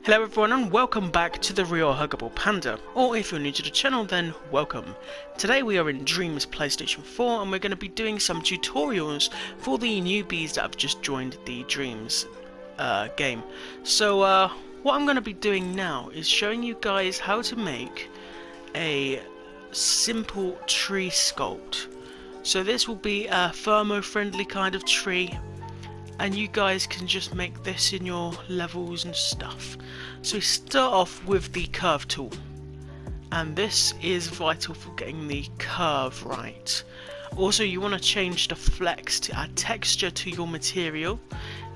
Hello everyone and welcome back to the Real Huggable Panda, or if you're new to the channel then welcome. Today we are in Dreams PlayStation 4 and we're going to be doing some tutorials for the newbies that have just joined the Dreams game. So what I'm going to be doing now is showing you guys how to make a simple tree sculpt. So this will be a thermo-friendly kind of tree, and you guys can just make this in your levels and stuff. So start off with the curve tool, and this is vital for getting the curve right. Also, you want to change the flex to add texture to your material.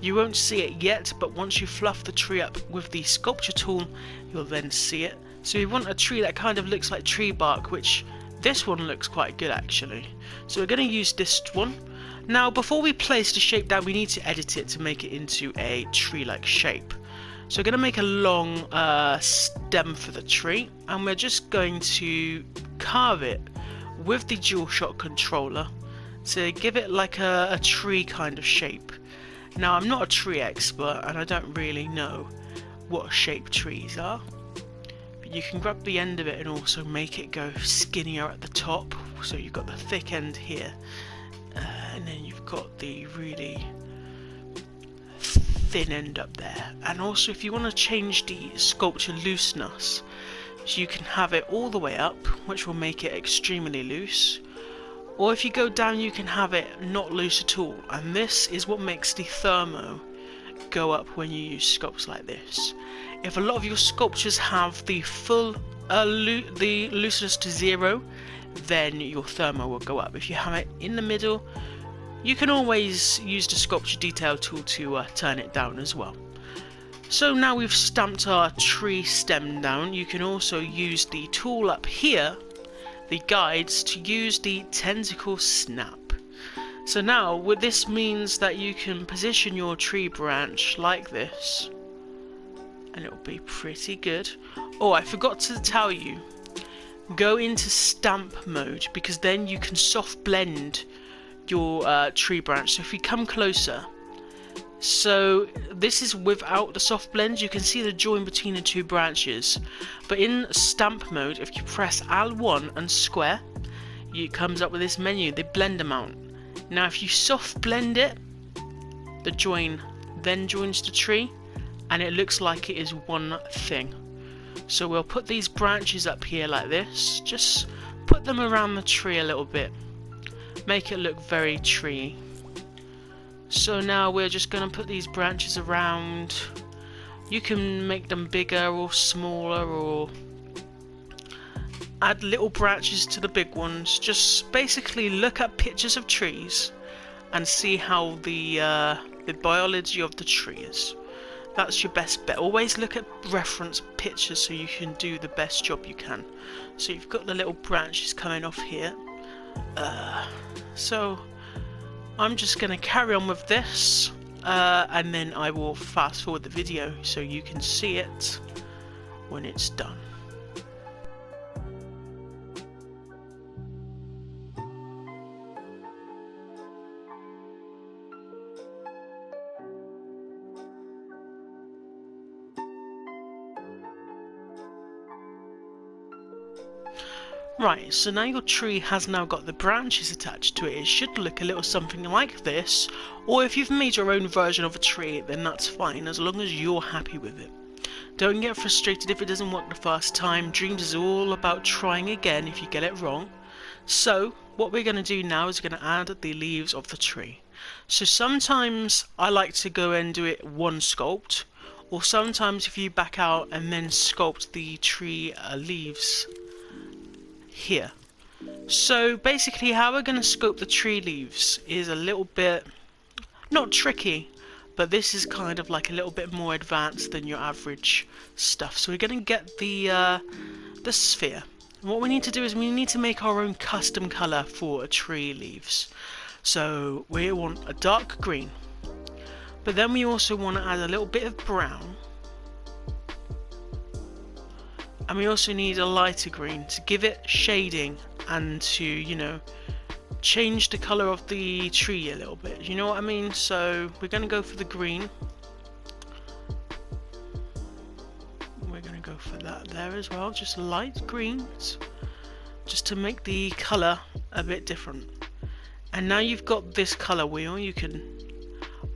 You won't see it yet, but once you fluff the tree up with the sculpture tool, you'll then see it. So you want a tree that kind of looks like tree bark, which this one looks quite good actually. So we're going to use this one. Now, before we place the shape down, we need to edit it to make it into a tree-like shape. So we're going to make a long stem for the tree, and we're just going to carve it with the Daulshock controller to give it like a tree kind of shape. Now, I'm not a tree expert, and I don't really know what shape trees are, but you can grab the end of it and also make it go skinnier at the top. So you've got the thick end here. And then you've got the really thin end up there. And also, if you want to change the sculpture looseness, so you can have it all the way up, which will make it extremely loose, or if you go down you can have it not loose at all, and this is what makes the thermo go up when you use sculpts like this. If a lot of your sculptures have the full the looseness to 0, then your thermo will go up. If you have it in the middle, you can always use the sculpture detail tool to turn it down as well. So now we've stamped our tree stem down, you can also use the tool up here, the guides, to use the tentacle snap. So now this means that you can position your tree branch like this, and it'll be pretty good. Oh, I forgot to tell you, go into stamp mode, because then you can soft blend your tree branch. So if we come closer, so this is without the soft blend, you can see the join between the two branches, but in stamp mode, if you press L1 and square, it comes up with this menu, the blend amount. Now if you soft blend it, the join then joins the tree and it looks like it is one thing. So we'll put these branches up here like this, just put them around the tree a little bit, make it look very tree. So now we're just going to put these branches around. You can make them bigger or smaller, or add little branches to the big ones. Just basically look at pictures of trees and see how the biology of the tree is. That's your best bet. Always look at reference pictures so you can do the best job you can. So you've got the little branches coming off here. So I'm just going to carry on with this, and then I will fast forward the video so you can see it when it's done. Right, so now your tree has now got the branches attached to it. It should look a little something like this, or if you've made your own version of a tree, then that's fine, as long as you're happy with it. Don't get frustrated if it doesn't work the first time. Dreams is all about trying again if you get it wrong. So what we're going to do now is we're going to add the leaves of the tree. So sometimes I like to go and do it one sculpt, or sometimes if you back out and then sculpt the tree leaves here. So basically how we're going to sculpt the tree leaves is a little bit, not tricky, but this is kind of like a little bit more advanced than your average stuff. So we're going to get the sphere. And what we need to do is we need to make our own custom colour for a tree leaves. So we want a dark green, but then we also want to add a little bit of brown. And we also need a lighter green to give it shading and to, you know, change the colour of the tree a little bit. You know what I mean? So we're going to go for the green. for that there as well, just light greens, just to make the colour a bit different. And now you've got this colour wheel. You can,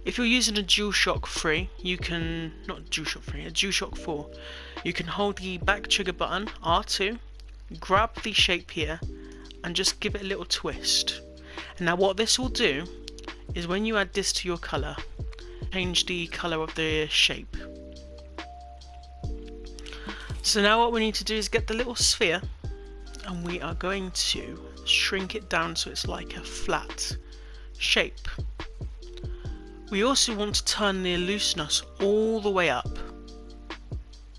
if you're using a DualShock 3, you can, not DualShock 3, a DualShock 4, you can hold the back trigger button, R2, grab the shape here, and just give it a little twist. And now what this will do is when you add this to your colour, change the colour of the shape. So now what we need to do is get the little sphere, and we are going to shrink it down so it's like a flat shape. We also want to turn the looseness all the way up,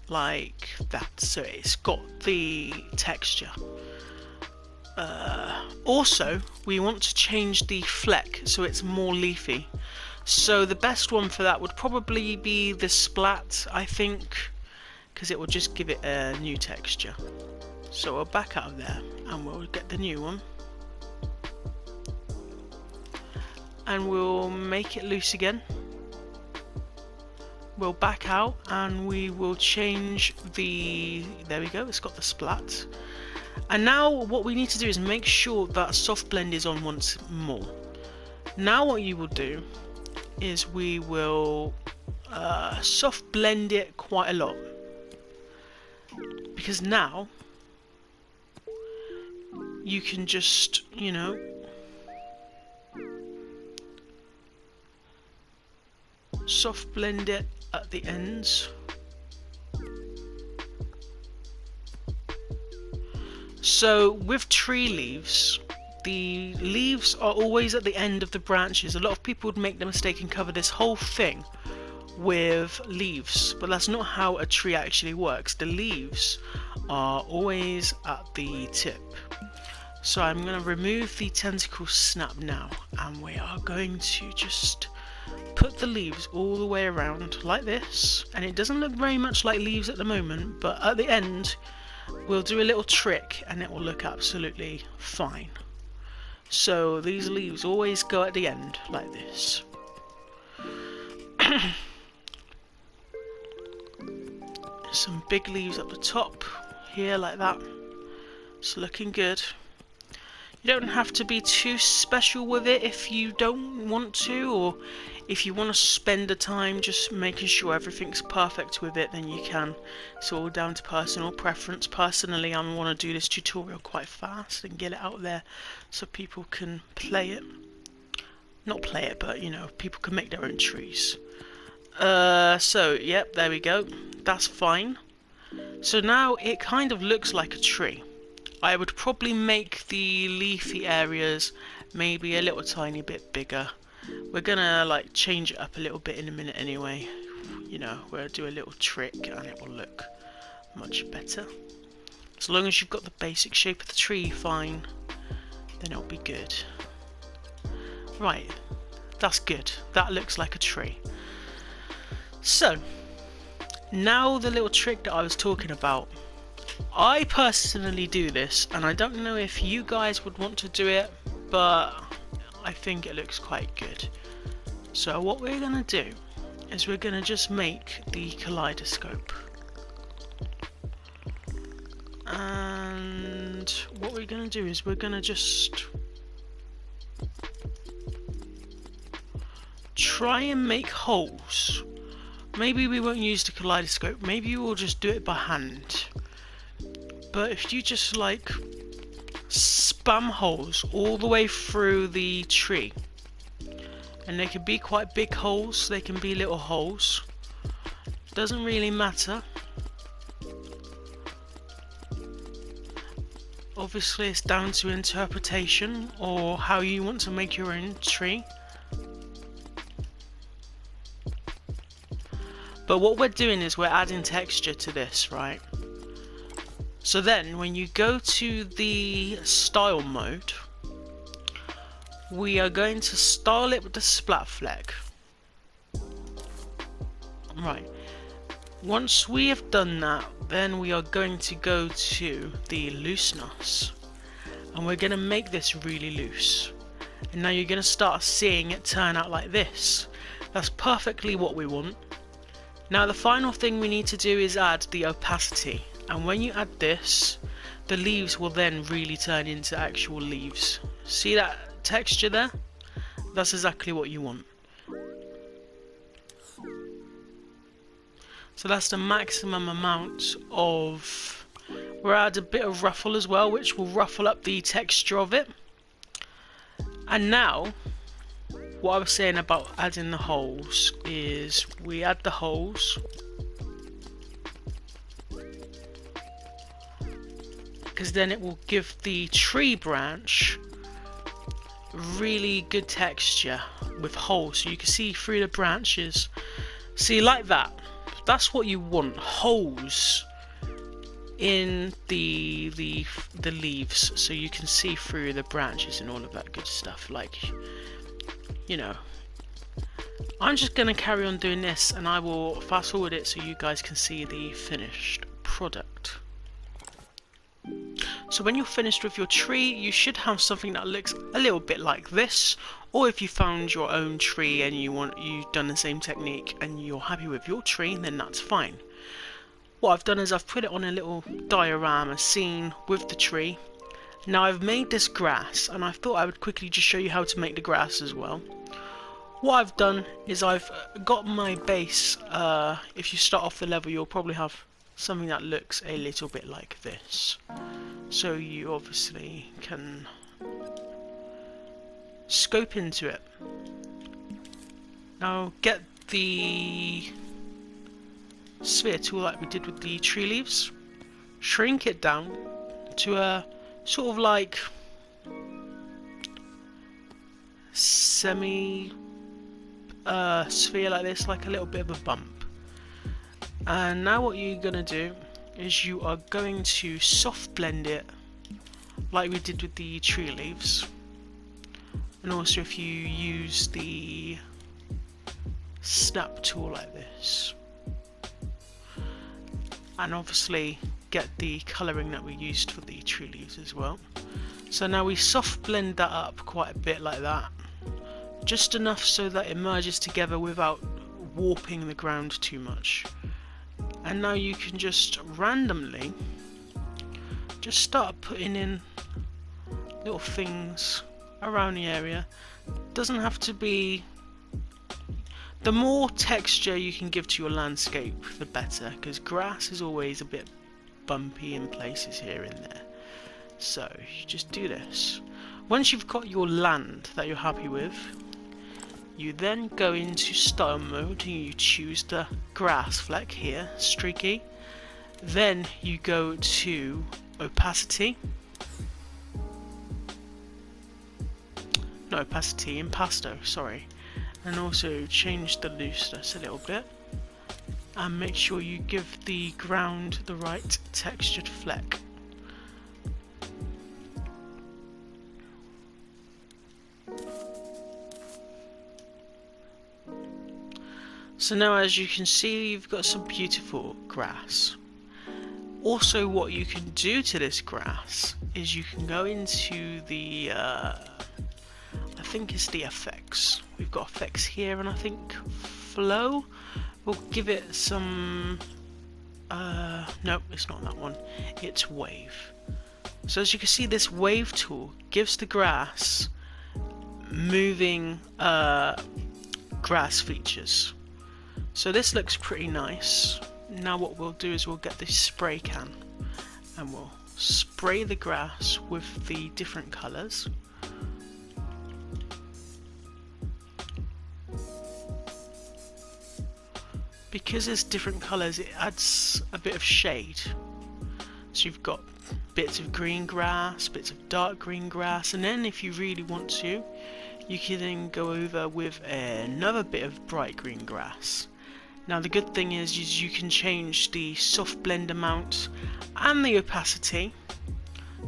like that, so it's got the texture. Also, we want to change the fleck so it's more leafy. So the best one for that would probably be the splat, I think, because it will just give it a new texture. So we'll back out of there and we'll get the new one. And we'll make it loose again. We'll back out and we will change the, there we go, it's got the splat. And now what we need to do is make sure that soft blend is on once more. Now what you will do is we will soft blend it quite a lot. Because now you can just, you know, soft blend it at the ends. So with tree leaves, the leaves are always at the end of the branches. A lot of people would make the mistake and cover this whole thing with leaves, but that's not how a tree actually works. The leaves are always at the tip. So I'm going to remove the tentacle snap now, and we are going to just put the leaves all the way around like this. And it doesn't look very much like leaves at the moment, but at the end we'll do a little trick and it will look absolutely fine. So these leaves always go at the end like this. Some big leaves at the top here like that. It's looking good. You don't have to be too special with it if you don't want to, or if you want to spend the time just making sure everything's perfect with it, then you can. It's all down to personal preference. Personally, I want to do this tutorial quite fast and get it out there so people can play it. Not play it, but you know, people can make their own trees. So, yep, there we go. That's fine. So now it kind of looks like a tree. I would probably make the leafy areas maybe a little tiny bit bigger. We're gonna like change it up a little bit in a minute anyway. You know, we'll do a little trick and it will look much better. As long as you've got the basic shape of the tree fine, then it'll be good. Right, that's good. That looks like a tree. So, now the little trick that I was talking about. I personally do this, and I don't know if you guys would want to do it, but I think it looks quite good. So what we're going to do is we're going to just make the kaleidoscope. And what we're going to do is we're going to just try and make holes. Maybe we won't use the kaleidoscope, maybe we'll just do it by hand. But if you just like spam holes all the way through the tree, and they can be quite big holes, they can be little holes, doesn't really matter. Obviously it's down to interpretation or how you want to make your own tree. But what we're doing is we're adding texture to this, right? So then when you go to the style mode, we are going to style it with the splat fleck. Right. Once we have done that, then we are going to go to the looseness. And we're going to make this really loose. And now you're going to start seeing it turn out like this. That's perfectly what we want. Now the final thing we need to do is add the opacity, and when you add this, the leaves will then really turn into actual leaves. See that texture there? That's exactly what you want. So that's the maximum amount of... We'll add a bit of ruffle as well, which will ruffle up the texture of it. And now, what I was saying about adding the holes is we add the holes. Because then it will give the tree branch really good texture with holes, so you can see through the branches. See, like that. That's what you want, holes in the leaves, so you can see through the branches and all of that good stuff. Like, you know, I'm just gonna carry on doing this, and I will fast forward it so you guys can see the finished product. So when you're finished with your tree, you should have something that looks a little bit like this, or if you found your own tree and you've done the same technique and you're happy with your tree, then that's fine. What I've done is I've put it on a little diorama scene with the tree. Now I've made this grass, and I thought I would quickly just show you how to make the grass as well. What I've done is I've got my base. If you start off the level, you'll probably have something that looks a little bit like this. So you obviously can scope into it. Now get the sphere tool like we did with the tree leaves, shrink it down to a sort of like semi sphere like this, like a little bit of a bump. And now what you're gonna do is you are going to soft blend it like we did with the tree leaves. And also if you use the snap tool like this, and obviously get the colouring that we used for the tree leaves as well. So now we soft blend that up quite a bit like that, just enough so that it merges together without warping the ground too much. And now you can just randomly just start putting in little things around the area. Doesn't have to be... The more texture you can give to your landscape, the better, because grass is always a bit bumpy in places here and there. So you just do this. Once you've got your land that you're happy with, you then go into style mode and you choose the grass fleck here, streaky. Then you go to opacity. No, opacity, impasto, sorry. And also change the looseness a little bit. And make sure you give the ground the right textured fleck. So now, as you can see, you've got some beautiful grass. Also, what you can do to this grass is you can go into the, I think it's the effects. We've got effects here, and I think flow will give it some, no, it's not that one, it's wave. So as you can see, this wave tool gives the grass moving grass features. So this looks pretty nice. Now what we'll do is we'll get this spray can and we'll spray the grass with the different colours. Because there's different colours, it adds a bit of shade. So you've got bits of green grass, bits of dark green grass, and then if you really want to, you can then go over with another bit of bright green grass. Now the good thing is you can change the soft blend amount and the opacity,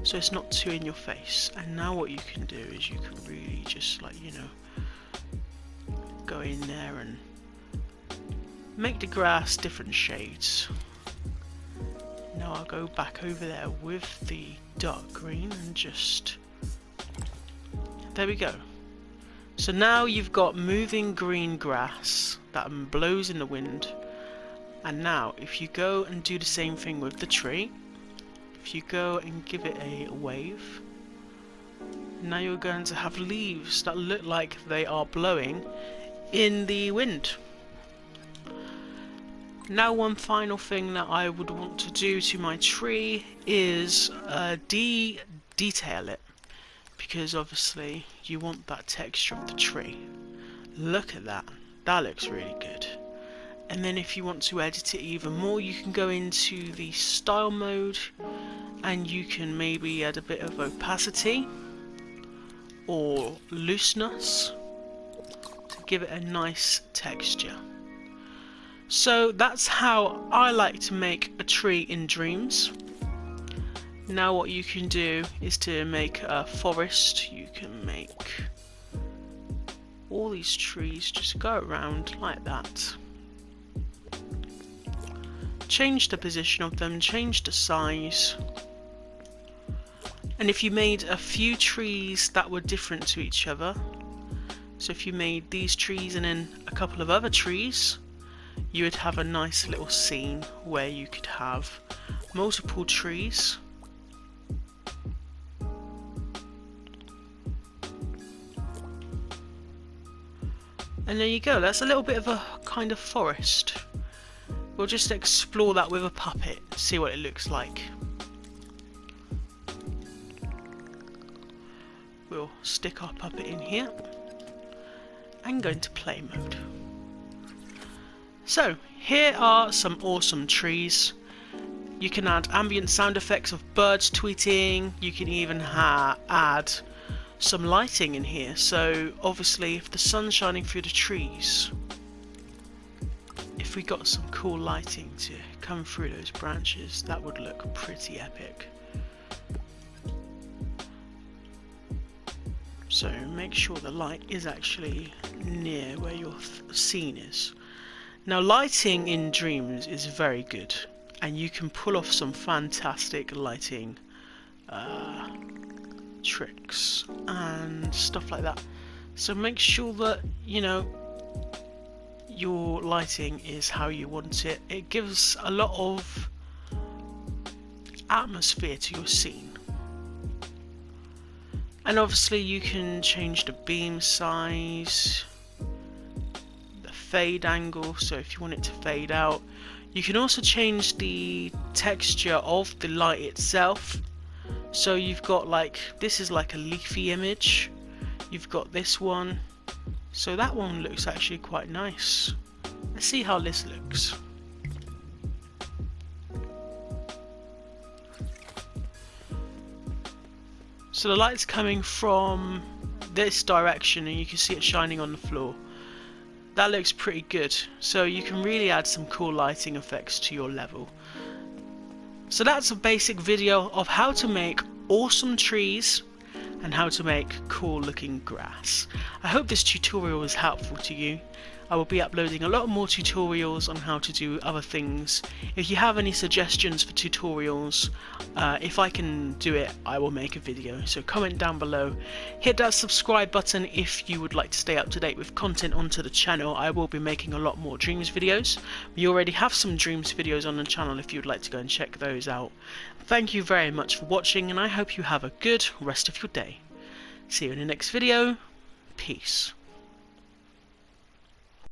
so it's not too in your face. And now what you can do is you can really just, like, you know, go in there and make the grass different shades. Now I'll go back over there with the dark green and just, there we go. So now you've got moving green grass that blows in the wind, And now if you go and do the same thing with the tree, if you go and give it a wave, now you're going to have leaves that look like they are blowing in the wind. Now one final thing that I would want to do to my tree is detail it, because obviously you want that texture of the tree. Look at that, that looks really good. And then if you want to edit it even more, you can go into the style mode and you can maybe add a bit of opacity or looseness to give it a nice texture. So that's how I like to make a tree in Dreams. Now what you can do is to make a forest. You can make all these trees just go around like that. Change the position of them, change the size. And if you made a few trees that were different to each other, so if you made these trees and then a couple of other trees, you would have a nice little scene where you could have multiple trees. And there you go, that's a little bit of a kind of forest. We'll just explore that with a puppet, see what it looks like. We'll stick our puppet in here and go into play mode. So here are some awesome trees. You can add ambient sound effects of birds tweeting. You can even add some lighting in here. So obviously if the sun's shining through the trees, if we got some cool lighting to come through those branches, that would look pretty epic. So make sure the light is actually near where your scene is. Now lighting in Dreams is very good, and you can pull off some fantastic lighting tricks and stuff like that. So make sure that, you know, your lighting is how you want it. It gives a lot of atmosphere to your scene. And obviously you can change the beam size, the fade angle, so if you want it to fade out. You can also change the texture of the light itself. So you've got like, this is like a leafy image. You've got this one. So that one looks actually quite nice. Let's see how this looks. So the light's coming from this direction and you can see it shining on the floor. That looks pretty good. So you can really add some cool lighting effects to your level. So that's a basic video of how to make awesome trees and how to make cool looking grass. I hope this tutorial was helpful to you. I will be uploading a lot more tutorials on how to do other things. If you have any suggestions for tutorials, if I can do it, I will make a video. So comment down below. Hit that subscribe button if you would like to stay up to date with content onto the channel. I will be making a lot more Dreams videos. We already have some Dreams videos on the channel if you'd like to go and check those out. Thank you very much for watching, and I hope you have a good rest of your day. See you in the next video. Peace.